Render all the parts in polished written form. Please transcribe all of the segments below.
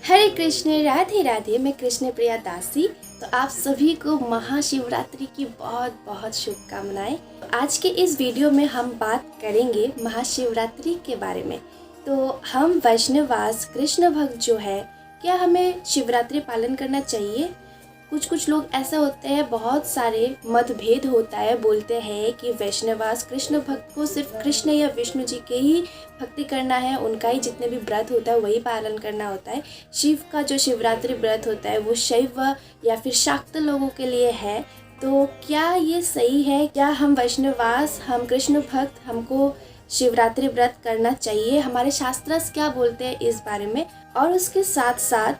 हरे कृष्ण, राधे राधे। मैं कृष्ण प्रिया दासी। तो आप सभी को महाशिवरात्रि की बहुत बहुत शुभकामनाएं। आज के इस वीडियो में हम बात करेंगे महाशिवरात्रि के बारे में। तो हम वैष्णवास कृष्ण भक्त जो है, क्या हमें शिवरात्रि पालन करना चाहिए? कुछ लोग ऐसा होते हैं, बहुत सारे मतभेद होता है। बोलते हैं कि वैष्णवास कृष्ण भक्त को सिर्फ कृष्ण या विष्णु जी के ही भक्ति करना है, उनका ही जितने भी व्रत होता है वही पालन करना होता है। शिव का जो शिवरात्रि व्रत होता है वो शैव या फिर शाक्त लोगों के लिए है। तो क्या ये सही है? क्या हम वैष्णवास, हम कृष्ण भक्त, हमको शिवरात्रि व्रत करना चाहिए? हमारे शास्त्र क्या बोलते हैं इस बारे में? और उसके साथ साथ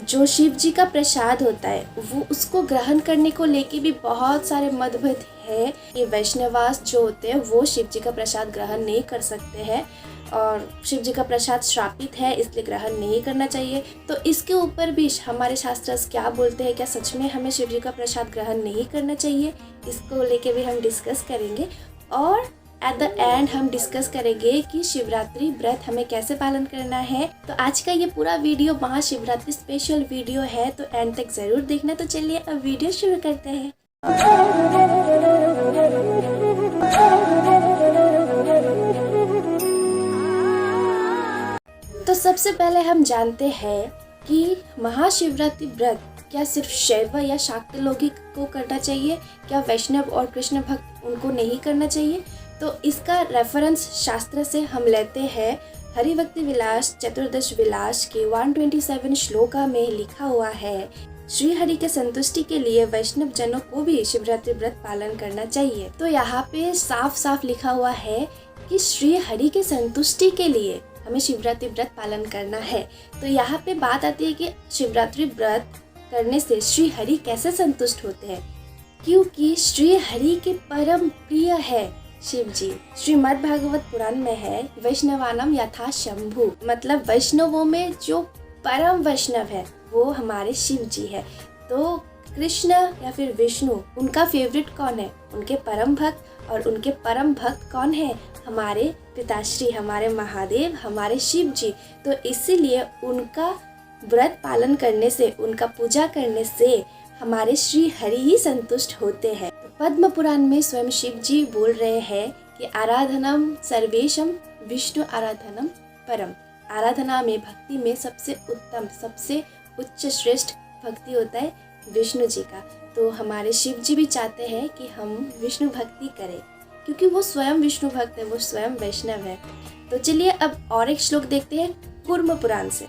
जो शिव जी का प्रसाद होता है वो उसको ग्रहण करने को लेके भी बहुत सारे मतभेद है कि वैष्णवास जो होते हैं वो शिव जी का प्रसाद ग्रहण नहीं कर सकते हैं और शिव जी का प्रसाद श्रापित है, इसलिए ग्रहण नहीं करना चाहिए। तो इसके ऊपर भी हमारे शास्त्र क्या बोलते हैं? क्या सच में हमें शिव जी का प्रसाद ग्रहण नहीं करना चाहिए? इसको लेके भी हम डिस्कस करेंगे और एट द एंड हम डिस्कस करेंगे कि शिवरात्रि व्रत हमें कैसे पालन करना है। तो आज का ये पूरा वीडियो महाशिवरात्रि स्पेशल वीडियो है, तो एंड तक जरूर देखना। तो चलिए अब वीडियो शुरू करते हैं। तो सबसे पहले हम जानते हैं कि महाशिवरात्रि व्रत क्या सिर्फ शैव या शाक्त लोग ही को करना चाहिए? क्या वैष्णव और कृष्ण भक्त उनको नहीं करना चाहिए? तो इसका रेफरेंस शास्त्र से हम लेते हैं। हरिभक्ति विलास चतुर्दश विलास के 127 श्लोका में लिखा हुआ है, श्री हरि के संतुष्टि के लिए वैष्णव जनों को भी शिवरात्रि व्रत पालन करना चाहिए। तो यहाँ पे साफ साफ लिखा हुआ है कि श्री हरि के संतुष्टि के लिए हमें शिवरात्रि व्रत पालन करना है। तो यहाँ पे बात आती है कि शिवरात्रि व्रत करने से श्री हरि कैसे संतुष्ट होते हैं, क्योंकि श्री हरि के परम प्रिय है शिव जी। श्रीमद् भागवत पुराण में है, वैष्णवानम यथा शंभु, मतलब वैष्णवों में जो परम वैष्णव है वो हमारे शिव जी है। तो कृष्ण या फिर विष्णु, उनका फेवरेट कौन है? उनके परम भक्त। और उनके परम भक्त कौन है? हमारे पिताश्री, हमारे महादेव, हमारे शिव जी। तो इसीलिए उनका व्रत पालन करने से, उनका पूजा करने से हमारे श्री हरि ही संतुष्ट होते हैं। पद्म पुराण में स्वयं शिव जी बोल रहे हैं कि आराधनम सर्वेशम विष्णु आराधनम परम। आराधना में, भक्ति में सबसे उत्तम, सबसे उच्च श्रेष्ठ भक्ति होता है विष्णु जी का। तो हमारे शिव जी भी चाहते हैं कि हम विष्णु भक्ति करें, क्योंकि वो स्वयं विष्णु भक्त है, वो स्वयं वैष्णव है। तो चलिए अब और एक श्लोक देखते हैं कूर्म पुराण से।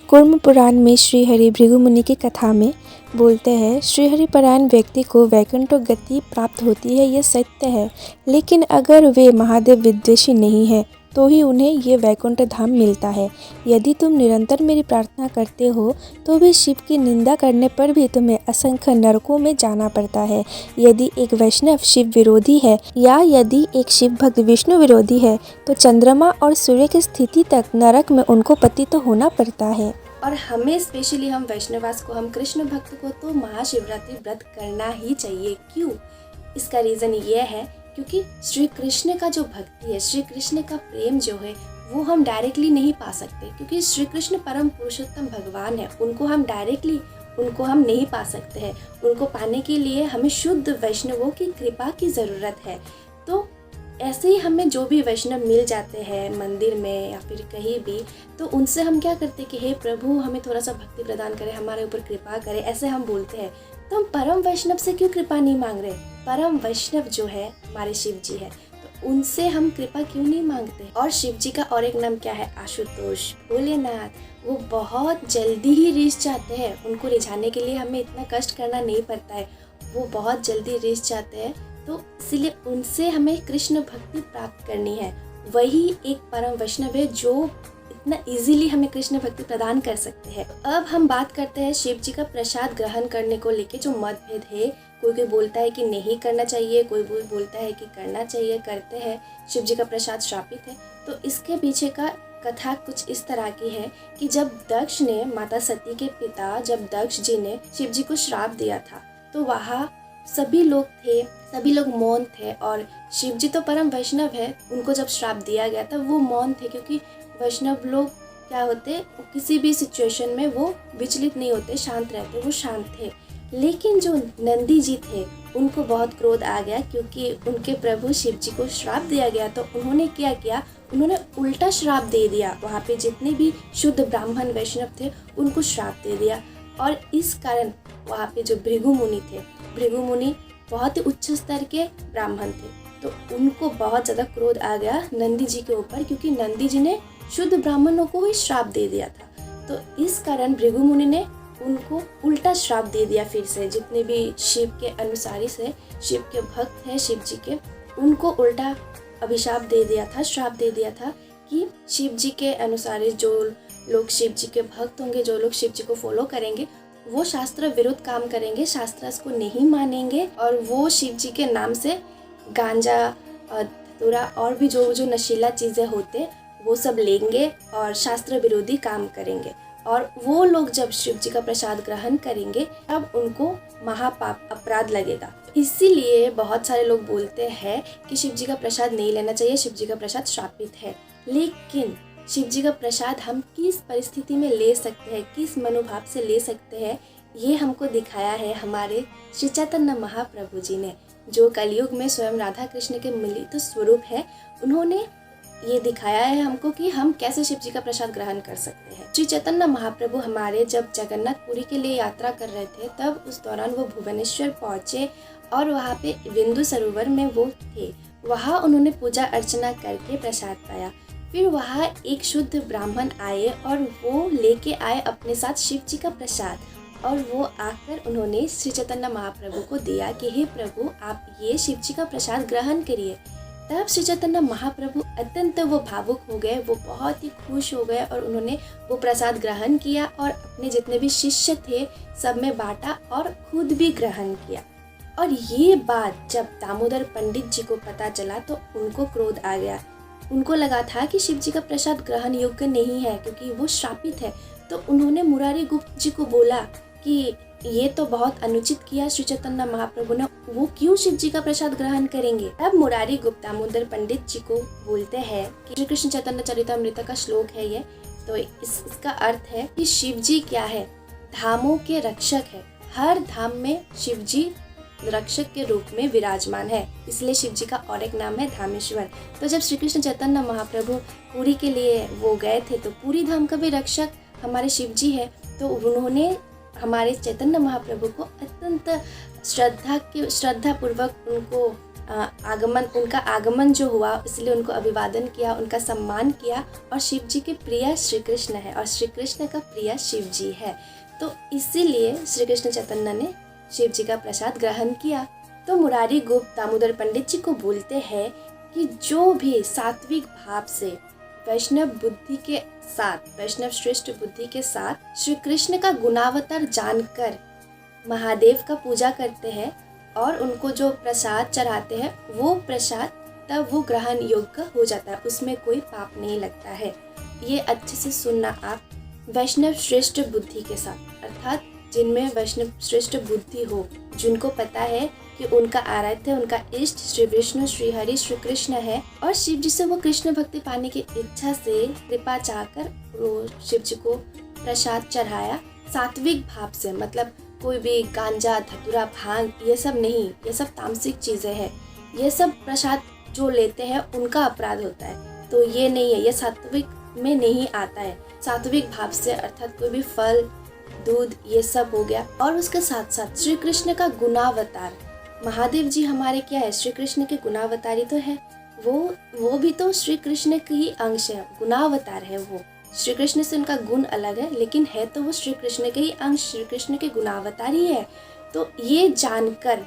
कूर्म पुराण में श्री हरि भृगु मुनि की कथा में बोलते हैं, श्री हरि परायण व्यक्ति को वैकुंठ गति प्राप्त होती है, यह सत्य है। लेकिन अगर वे महादेव विद्वेषी नहीं है तो ही उन्हें ये वैकुंठ धाम मिलता है। यदि तुम निरंतर मेरी प्रार्थना करते हो तो भी शिव की निंदा करने पर भी तुम्हें असंख्य नरकों में जाना पड़ता है। यदि एक वैष्णव शिव विरोधी है या यदि एक शिव भक्त विष्णु विरोधी है तो चंद्रमा और सूर्य की स्थिति तक नरक में उनको पतित होना पड़ता है। और हमें स्पेशली, हम वैष्णवास को, हम कृष्ण भक्त को तो महाशिवरात्रि व्रत करना ही चाहिए। क्यों? इसका रीज़न ये है क्योंकि श्री कृष्ण का जो भक्ति है, श्री कृष्ण का प्रेम जो है वो हम डायरेक्टली नहीं पा सकते, क्योंकि श्री कृष्ण परम पुरुषोत्तम भगवान है। उनको हम डायरेक्टली नहीं पा सकते हैं। उनको पाने के लिए हमें शुद्ध वैष्णवों की कृपा की ज़रूरत है। तो ऐसे ही हमें जो भी वैष्णव मिल जाते हैं मंदिर में या फिर कहीं भी, तो उनसे हम क्या करते हैं कि हे प्रभु, हमें थोड़ा सा भक्ति प्रदान करें, हमारे ऊपर कृपा करें, ऐसे हम बोलते हैं। तो हम परम वैष्णव से क्यों कृपा नहीं मांग रहे? परम वैष्णव जो है हमारे शिव जी है, तो उनसे हम कृपा क्यों नहीं मांगते? और शिव जी का और एक नाम क्या है? आशुतोष, भोलेनाथ। वो बहुत जल्दी ही रिझ जाते हैं। उनको रिझाने के लिए हमें इतना कष्ट करना नहीं पड़ता है, वो बहुत जल्दी रिझ जाते हैं। तो इसलिए उनसे हमें कृष्ण भक्ति प्राप्त करनी है। वही एक परम वैष्णव है जो इतना इजीली हमें कृष्ण भक्ति प्रदान कर सकते हैं। अब हम बात करते हैं शिव जी का प्रसाद ग्रहण करने को लेके जो मतभेद है। कोई बोलता है कि नहीं करना चाहिए, कोई बोलता है कि करना चाहिए, करते हैं। शिव जी का प्रसाद श्रापित है। तो इसके पीछे का कथा कुछ इस तरह की है कि जब दक्ष ने, माता सती के पिता जब दक्ष जी ने शिव जी को श्राप दिया था, तो वहाँ सभी लोग मौन थे। और शिव जी तो परम वैष्णव है, उनको जब श्राप दिया गया था वो मौन थे, क्योंकि वैष्णव लोग क्या होते, किसी भी सिचुएशन में वो विचलित नहीं होते, शांत रहते, वो शांत थे। लेकिन जो नंदी जी थे उनको बहुत क्रोध आ गया, क्योंकि उनके प्रभु शिव जी को श्राप दिया गया। तो उन्होंने क्या किया, उन्होंने उल्टा श्राप दे दिया। वहाँ पे जितने भी शुद्ध ब्राह्मण वैष्णव थे उनको श्राप दे दिया। और इस कारण वहाँ पे जो भृगु मुनि थे, भृगु मुनि बहुत ही उच्च स्तर के ब्राह्मण थे, तो उनको बहुत ज़्यादा क्रोध आ गया नंदी जी के ऊपर, क्योंकि नंदी जी ने शुद्ध ब्राह्मणों को ही श्राप दे दिया था। तो इस कारण भृगु मुनि ने उनको उल्टा श्राप दे दिया। फिर से जितने भी शिव के अनुसारी से, शिव के भक्त हैं शिव जी के, उनको उल्टा अभिशाप दे दिया था, श्राप दे दिया था कि शिव जी के अनुसारी जो लोग शिव जी के भक्त होंगे, जो लोग शिव जी को फॉलो करेंगे, वो शास्त्र विरुद्ध काम करेंगे, शास्त्र को नहीं मानेंगे, और वो शिव जी के नाम से गांजा, धतूरा और भी जो नशीला चीज़ें होते वो सब लेंगे और शास्त्र विरोधी काम करेंगे। और वो लोग जब शिव जी का प्रसाद ग्रहण करेंगे तब उनको महापाप अपराध लगेगा। इसीलिए बहुत सारे लोग बोलते हैं कि शिव जी का प्रसाद नहीं लेना चाहिए, शिव जी का प्रसाद श्रापित है। लेकिन शिव जी का प्रसाद हम किस परिस्थिति में ले सकते हैं, किस मनोभाव से ले सकते हैं, ये हमको दिखाया है हमारे श्री चैतन्य महाप्रभु जी ने, जो कलयुग में स्वयं राधा कृष्ण के मिलित स्वरूप है। उन्होंने ये दिखाया है हमको कि हम कैसे शिव जी का प्रसाद ग्रहण कर सकते हैं। श्री चैतन्य महाप्रभु हमारे जब जगन्नाथपुरी के लिए यात्रा कर रहे थे, तब उस दौरान वो भुवनेश्वर पहुँचे और वहाँ पे बिंदु सरोवर में वो थे। वहाँ उन्होंने पूजा अर्चना करके प्रसाद पाया। फिर वहाँ एक शुद्ध ब्राह्मण आए और वो लेके आए अपने साथ शिव जी का प्रसाद, और वो आकर उन्होंने श्री चैतन्य महाप्रभु को दिया कि हे प्रभु, आप ये शिव जी का प्रसाद ग्रहण करिए। तब श्री चैतन्य महाप्रभु अत्यंत वो भावुक हो गए, वो बहुत ही खुश हो गए और उन्होंने वो प्रसाद ग्रहण किया और अपने जितने भी शिष्य थे सब में बांटा और खुद भी ग्रहण किया। और ये बात जब दामोदर पंडित जी को पता चला तो उनको क्रोध आ गया। उनको लगा था कि शिव जी का प्रसाद ग्रहण योग्य नहीं है क्योंकि वो श्रापित है। तो उन्होंने मुरारी गुप्त जी को बोला कि ये तो बहुत अनुचित किया श्री चैतन्य महाप्रभु ने, वो क्यों शिव जी का प्रसाद ग्रहण करेंगे। तब मुरारी गुप्त दामोदर पंडित जी को बोलते हैं कि श्री कृष्ण चैतन्य चरितामृत का श्लोक है ये, तो इसका अर्थ है कि शिव जी क्या है, धामों के रक्षक है। हर धाम में शिव जी रक्षक के रूप में विराजमान है, इसलिए शिव जी का और एक नाम है धामेश्वर। तो जब श्री कृष्ण चैतन्य महाप्रभु पुरी के लिए वो गए थे, तो पूरी धाम का भी रक्षक हमारे शिव जी है। तो उन्होंने हमारे चैतन्य महाप्रभु को अत्यंत श्रद्धा पूर्वक उनका आगमन जो हुआ, इसलिए उनको अभिवादन किया, उनका सम्मान किया। और शिव जी के प्रिय श्री कृष्ण है और श्री कृष्ण का प्रिय शिव जी है, तो इसीलिए श्री कृष्ण चैतन्य ने शिव जी का प्रसाद ग्रहण किया। तो मुरारी गुप्त दामोदर पंडित जी को बोलते हैं कि जो भी सात्विक भाव से वैष्णव बुद्धि के साथ, वैष्णव श्रेष्ठ बुद्धि के साथ श्री कृष्ण का गुणावतार जानकर महादेव का पूजा करते हैं और उनको जो प्रसाद चढ़ाते हैं, वो प्रसाद तब वो ग्रहण योग्य हो जाता है, उसमें कोई पाप नहीं लगता है। ये अच्छे से सुनना आप, वैष्णव श्रेष्ठ बुद्धि के साथ, अर्थात जिनमें वैष्णव श्रेष्ठ बुद्धि हो, जिनको पता है कि उनका आराध्य, उनका इष्ट श्री विष्णु, श्री हरि, श्री कृष्ण है, और शिव जी से वो कृष्ण भक्ति पाने की इच्छा से कृपा चाहकर वो शिव जी को प्रसाद चढ़ाया सात्विक भाव से। मतलब कोई भी गांजा, धतूरा, भांग ये सब नहीं, ये सब तामसिक चीज़ें हैं। ये सब प्रसाद जो लेते हैं उनका अपराध होता है, तो ये नहीं है, ये सात्विक में नहीं आता है। सात्विक भाव से अर्थात कोई भी फल, दूध ये सब हो गया। और उसके साथ साथ श्री कृष्ण का गुणावतार, महादेव जी हमारे क्या है, श्री कृष्ण के गुणावतारी तो है, वो भी तो श्री कृष्ण के ही अंश है, गुणावतार है। वो श्री कृष्ण से उनका गुण अलग है, लेकिन है तो वो श्री कृष्ण के ही अंश, श्री कृष्ण के गुणावतार ही है। तो ये जानकर,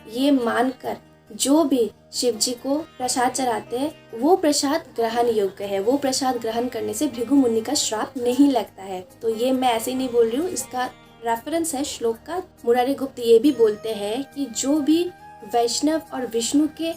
ये मानकर जो भी शिव जी को प्रसाद चढ़ाते हैं वो प्रसाद ग्रहण योग्य है, वो प्रसाद ग्रहण करने से भृगु मुनि का श्राप नहीं लगता है। तो ये मैं ऐसे ही नहीं बोल रही हूँ, इसका रेफरेंस है श्लोक का। मुरारी गुप्त ये भी बोलते हैं कि जो भी वैष्णव और विष्णु के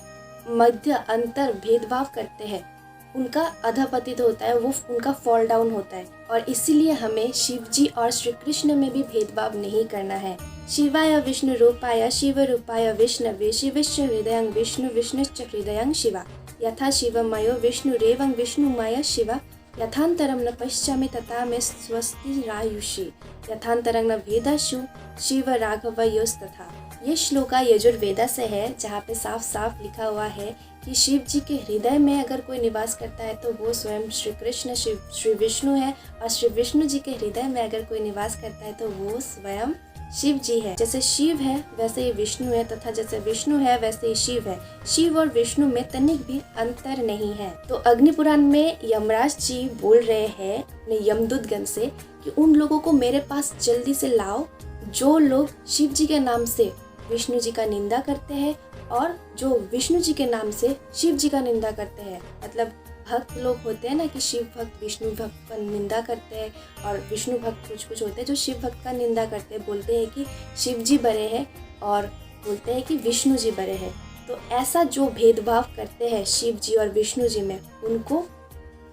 मध्य अंतर भेदभाव करते हैं उनका अधपतित होता है, वो उनका फॉल डाउन होता है। और इसीलिए हमें शिव जी और श्री कृष्ण में भी भेदभाव नहीं करना है। शिवाय विष्णु रूपाय शिव रूपाय विष्णवे शिवस्य हृदयं विष्णु विष्णुश्च हृदयं शिवा, यथा शिवमयो विष्णुरेवं विष्णुमय शिवा यथांतरं न पश्यामि तथा मे स्वस्ति रायुषि यथांतरं न भेदाशु शिव राघवयोस्तथा। ये श्लोका यजुर्वेदा से है, जहाँ पे साफ साफ लिखा हुआ है कि शिव जी के हृदय में अगर कोई निवास करता है तो वो स्वयं श्री कृष्ण श्री विष्णु है, और श्री विष्णु जी के हृदय में अगर कोई निवास करता है तो वो स्वयं शिव जी है। जैसे शिव है वैसे ही विष्णु है, तथा जैसे विष्णु है वैसे ही शिव है। शिव और विष्णु में तनिक भी अंतर नहीं है। तो अग्नि पुराण में यमराज जी बोल रहे हैं अपने यमदूतगण से कि उन लोगों को मेरे पास जल्दी से लाओ जो लोग शिव जी के नाम से विष्णु जी का निंदा करते हैं और जो विष्णु जी के नाम से शिव जी का निंदा करते हैं। मतलब भक्त लोग होते हैं ना कि शिव भक्त विष्णु भक्त का निंदा करते हैं, और विष्णु भक्त कुछ होते हैं जो शिव भक्त का निंदा करते हैं, बोलते हैं कि शिव जी बड़े हैं और बोलते हैं कि विष्णु जी बड़े हैं। तो ऐसा जो भेदभाव करते हैं शिव जी और विष्णु जी में, उनको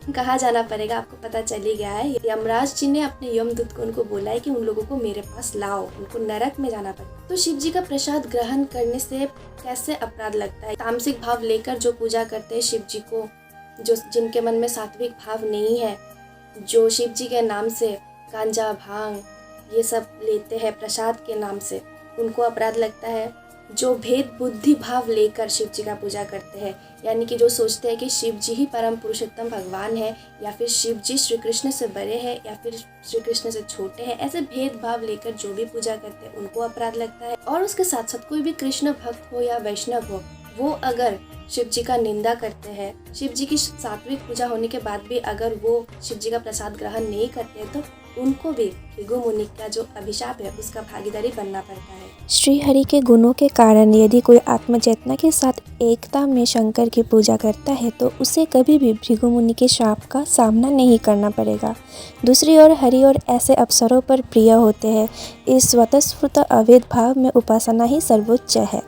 कहा जाना पड़ेगा। आपको पता चल ही गया है, यमराज जी ने अपने यमदूत को उनको बोला है कि उन लोगों को मेरे पास लाओ, उनको नरक में जाना पड़ेगा। तो शिव जी का प्रसाद ग्रहण करने से कैसे अपराध लगता है? तामसिक भाव लेकर जो पूजा करते हैं शिव जी को, जो जिनके मन में सात्विक भाव नहीं है, जो शिव जी के नाम से गांजा भांग ये सब लेते हैं प्रसाद के नाम से, उनको अपराध लगता है। जो भेद बुद्धि भाव लेकर शिव जी का पूजा करते हैं, यानी कि जो सोचते हैं कि शिव जी ही परम पुरुषोत्तम भगवान है, या फिर शिव जी श्री कृष्ण से बड़े हैं या फिर श्री कृष्ण से छोटे हैं, ऐसे भेदभाव लेकर जो भी पूजा करते हैं उनको अपराध लगता है। और उसके साथ साथ कोई भी कृष्ण भक्त हो या वैष्णव हो, वो अगर शिव जी का निंदा करते हैं, शिव जी की सात्विक पूजा होने के बाद भी अगर वो शिव जी का प्रसाद ग्रहण नहीं करते हैं, तो उनको भी भृगु मुनि का जो अभिशाप है उसका भागीदारी बनना पड़ता है। श्री हरि के गुणों के कारण यदि कोई आत्मचेतना के साथ एकता में शंकर की पूजा करता है तो उसे कभी भी भृगु मुनि के शाप का सामना नहीं करना पड़ेगा। दूसरी ओर हरि और ऐसे अवसरों पर प्रिय होते हैं। इस स्वतःस्फूर्त अवैध भाव में उपासना ही सर्वोच्च है।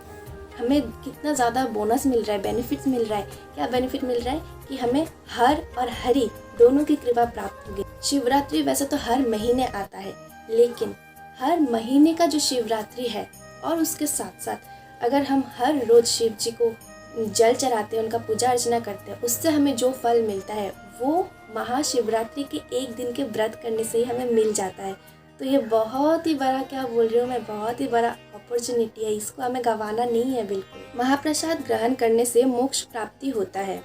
हमें कितना ज़्यादा बोनस मिल रहा है, बेनिफिट्स मिल रहा है। क्या बेनिफिट मिल रहा है कि हमें हर और हरि दोनों की कृपा प्राप्त होगी। शिवरात्रि वैसे तो हर महीने आता है, लेकिन हर महीने का जो शिवरात्रि है और उसके साथ साथ अगर हम हर रोज शिव जी को जल चढ़ाते हैं, उनका पूजा अर्चना करते हैं, उससे हमें जो फल मिलता है वो महाशिवरात्रि के एक दिन के व्रत करने से ही हमें मिल जाता है। तो ये बहुत ही बड़ा, क्या बोल रही हूँ मैं, बहुत ही बड़ा अपॉर्चुनिटी है, इसको हमें गंवाना नहीं है बिल्कुल। महाप्रसाद ग्रहण करने से मोक्ष प्राप्ति होता है,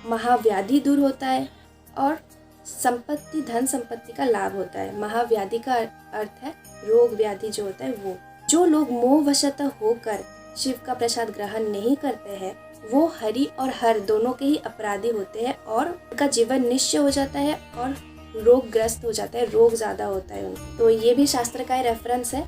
महाव्याधि दूर होता है और संपत्ति धन संपत्ति का लाभ होता है। महाव्याधि का अर्थ है रोग व्याधि जो होता है वो। जो लोग मोहवशतः होकर शिव का प्रसाद ग्रहण नहीं करते हैं वो हरि और हर दोनों के ही अपराधी होते हैं और उनका जीवन निश्चय हो जाता है और रोगग्रस्त हो जाता है, रोग ज़्यादा होता है उनको। तो ये भी शास्त्र का ही रेफरेंस है।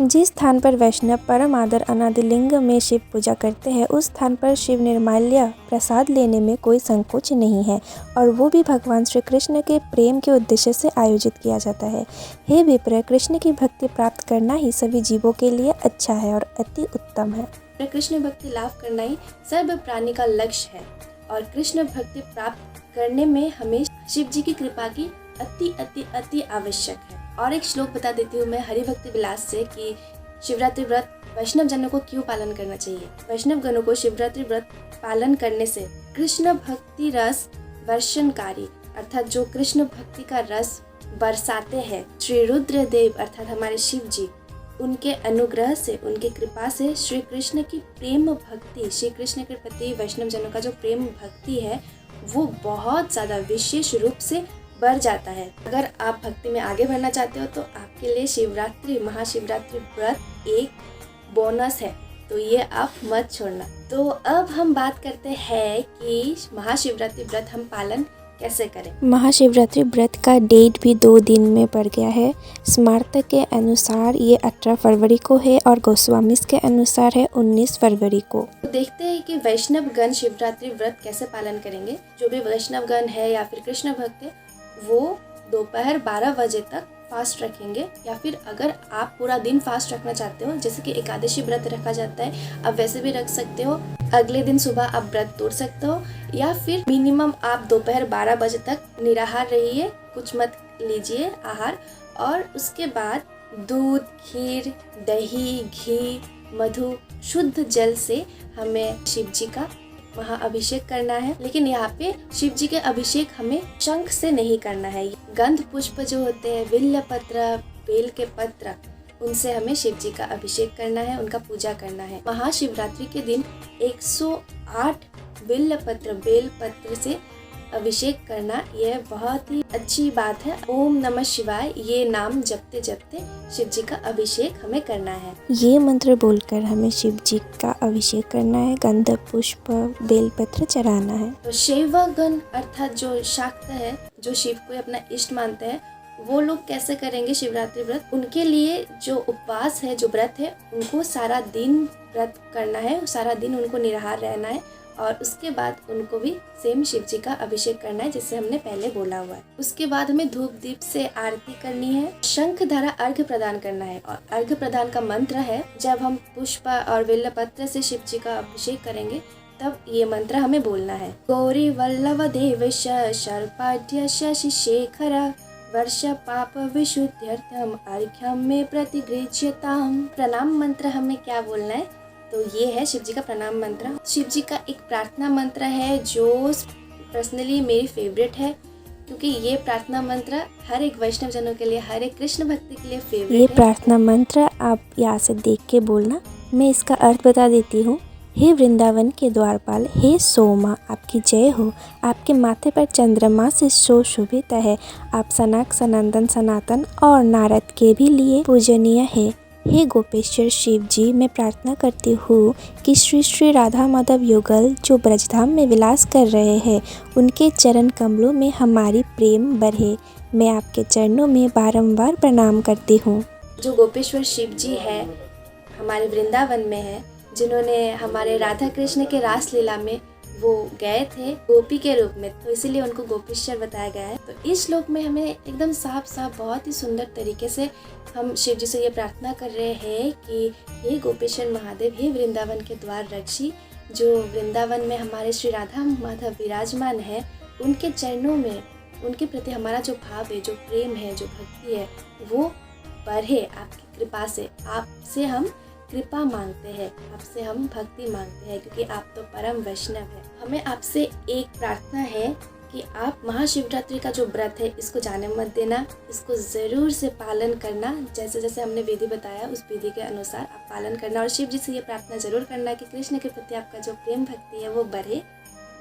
जिस स्थान पर वैष्णव परम आदर अनादिलिंग में शिव पूजा करते हैं उस स्थान पर शिव निर्माल्य प्रसाद लेने में कोई संकोच नहीं है, और वो भी भगवान श्री कृष्ण के प्रेम के उद्देश्य से आयोजित किया जाता है। हे विप्र, कृष्ण की भक्ति प्राप्त करना ही सभी जीवों के लिए अच्छा है और अति उत्तम है। कृष्ण भक्ति लाभ करना ही सर्व प्राणी का लक्ष्य है, और कृष्ण भक्ति प्राप्त करने में हमें शिव जी की कृपा की अति अति अति आवश्यक है। और एक श्लोक बता देती हूँ मैं हरि भक्ति विलास से कि शिवरात्रि व्रत वैष्णव जनों को क्यों पालन करना चाहिए। वैष्णव गणों को शिवरात्रि व्रत पालन करने से कृष्ण भक्ति रस वर्षणकारी, अर्थात जो कृष्ण भक्ति का रस बरसाते हैं श्री रुद्र देव अर्थात हमारे शिव जी, उनके अनुग्रह से, उनकी कृपा से श्री कृष्ण की प्रेम भक्ति, श्री कृष्ण के प्रति वैष्णव जनों का जो प्रेम भक्ति है वो बहुत ज़्यादा विशेष रूप से बढ़ जाता है। अगर आप भक्ति में आगे बढ़ना चाहते हो तो आपके लिए शिवरात्रि महाशिवरात्रि व्रत एक बोनस है, तो ये आप मत छोड़ना। तो अब हम बात करते हैं कि महाशिवरात्रि व्रत हम पालन कैसे करें। महाशिवरात्रि व्रत का डेट भी 2 दिन में पड़ गया है। स्मार्तक के अनुसार ये 18 फरवरी को है और गोस्वामी के अनुसार है 19 फरवरी को। तो देखते हैं कि वैष्णव गण शिवरात्रि व्रत कैसे पालन करेंगे। जो भी वैष्णव गण है या फिर कृष्ण भक्त है वो दोपहर 12 बजे तक फास्ट रखेंगे, या फिर अगर आप पूरा दिन फास्ट रखना चाहते हो, जैसे कि एकादशी व्रत रखा जाता है, आप वैसे भी रख सकते हो। अगले दिन सुबह आप व्रत तोड़ सकते हो, या फिर मिनिमम आप दोपहर 12 बजे तक निराहार रहिए, कुछ मत लीजिए आहार, और उसके बाद दूध, खीर, दही, घी, मधु, शुद्ध जल से हमें शिव जी का महाअभिषेक करना है। लेकिन यहाँ पे शिव जी के अभिषेक हमें शंख से नहीं करना है। गंध पुष्प जो होते हैं, विल्य पत्र, बेल के पत्र, उनसे हमें शिव जी का अभिषेक करना है, उनका पूजा करना है। महाशिवरात्रि के दिन 108 विल्य पत्र, बेल पत्र से अभिषेक करना यह बहुत ही अच्छी बात है। ओम नमः शिवाय ये नाम जपते जपते शिव जी का अभिषेक हमें करना है। ये मंत्र बोलकर हमें शिव जी का अभिषेक करना है, गंध पुष्प बेलपत्र चढ़ाना है। तो शैवगण अर्थात जो शाक्त है, जो शिव को अपना इष्ट मानते हैं, वो लोग कैसे करेंगे शिवरात्रि व्रत? उनके लिए जो उपवास है, जो व्रत है, उनको सारा दिन व्रत करना है, सारा दिन उनको निराहार रहना है और उसके बाद उनको भी सेम शिव जी का अभिषेक करना है, जिससे हमने पहले बोला हुआ है। उसके बाद हमें धूप दीप से आरती करनी है, शंख धारा अर्घ्य प्रदान करना है। और अर्घ्य प्रदान का मंत्र है, जब हम पुष्प और बेल पत्र से शिव जी का अभिषेक करेंगे तब ये मंत्र हमें बोलना है। गौरी वल्लभ देवेश शर्पाढ्य शशि शेखर वर्ष पाप विशुद्ध्यर्थम अर्घ्यम में प्रतिगृह्यताम। प्रणाम मंत्र हमें क्या बोलना है? तो ये है शिव जी का प्रणाम मंत्र। शिव जी का एक प्रार्थना मंत्र है जो पर्सनली मेरी फेवरेट है, क्योंकि ये प्रार्थना मंत्र हर एक वैष्णव जनों के लिए, हर एक कृष्ण भक्ति के लिए फेवरेट है। ये प्रार्थना मंत्र आप यहाँ से देख के बोलना। मैं इसका अर्थ बता देती हूँ। हे वृंदावन के द्वारपाल, हे सोमा, आपकी जय हो। आपके माथे पर चंद्रमा से सुशोभित है। आप सनक, सनंदन, सनातन और नारद के भी लिए पूजनीय है। हे गोपेश्वर शिव जी, मैं प्रार्थना करती हूँ कि श्री श्री राधा माधव युगल जो ब्रजधाम में विलास कर रहे हैं, उनके चरण कमलों में हमारी प्रेम बढ़े। मैं आपके चरणों में बारंबार प्रणाम करती हूँ। जो गोपेश्वर शिव जी है, हमारे वृंदावन में है, जिन्होंने हमारे राधा कृष्ण के रास लीला में वो गए थे गोपी के रूप में, तो इसीलिए उनको गोपेश्वर बताया गया है। तो इस श्लोक में हमें एकदम साफ साफ बहुत ही सुंदर तरीके से हम शिव जी से ये प्रार्थना कर रहे हैं कि हे गोपेश्वर महादेव, हे वृंदावन के द्वार रक्षी, जो वृंदावन में हमारे श्री राधा माधव विराजमान है, उनके चरणों में उनके प्रति हमारा जो भाव है, जो प्रेम है, जो भक्ति है, वो बढ़े आपकी कृपा से। आपसे हम कृपा मांगते हैं, आपसे हम भक्ति मांगते हैं, क्योंकि आप तो परम वैष्णव है। हमें आपसे एक प्रार्थना है कि आप महाशिवरात्रि का जो व्रत है, इसको जाने मत देना, इसको ज़रूर से पालन करना। जैसे जैसे हमने विधि बताया, उस विधि के अनुसार आप पालन करना। और शिव जी से ये प्रार्थना ज़रूर करना कि कृष्ण के प्रति आपका जो प्रेम भक्ति है वो बढ़े।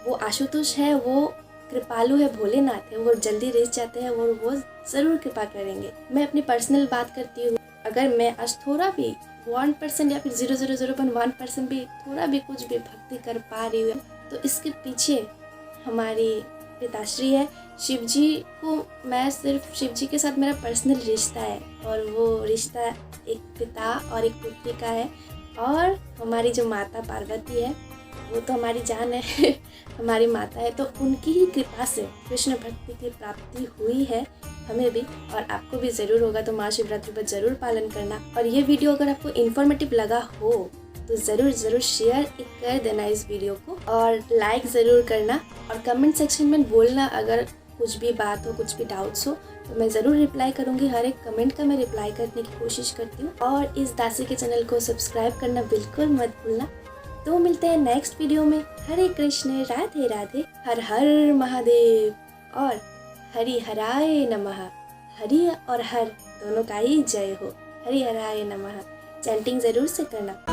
वो आशुतोष है, वो कृपालु है, भोलेनाथ है, वो जल्दी रिझ जाते हैं और वो ज़रूर कृपा करेंगे। मैं अपनी पर्सनल बात करती हूँ, अगर मैं आज थोड़ा भी 1% या फिर 0.01% भी थोड़ा भी कुछ भी भक्ति कर पा रही हूँ, तो इसके पीछे हमारी पिताश्री है। शिव जी को मैं सिर्फ शिव जी के साथ मेरा पर्सनल रिश्ता है, और वो रिश्ता एक पिता और एक पुत्री का है। और हमारी जो माता पार्वती है, वो तो हमारी जान है हमारी माता है, तो उनकी ही कृपा से कृष्ण भक्ति की प्राप्ति हुई है हमें भी, और आपको भी ज़रूर होगा। तो महाशिवरात्रि पर ज़रूर पालन करना। और ये वीडियो अगर आपको इन्फॉर्मेटिव लगा हो तो ज़रूर शेयर कर देना इस वीडियो को, और लाइक ज़रूर करना, और कमेंट सेक्शन में बोलना अगर कुछ भी बात हो, कुछ भी डाउट्स हो, तो मैं ज़रूर रिप्लाई करूँगी। हर एक कमेंट का मैं रिप्लाई करने की कोशिश करती हूँ। और इस दासी के चैनल को सब्सक्राइब करना बिल्कुल मत भूलना। तो मिलते हैं नेक्स्ट वीडियो में। हरे कृष्ण, राधे राधे, हर हर महादेव और हरि हराय नमः। हरि और हर दोनों का ही जय हो। हरि हराय नमः चैंटिंग ज़रूर से करना।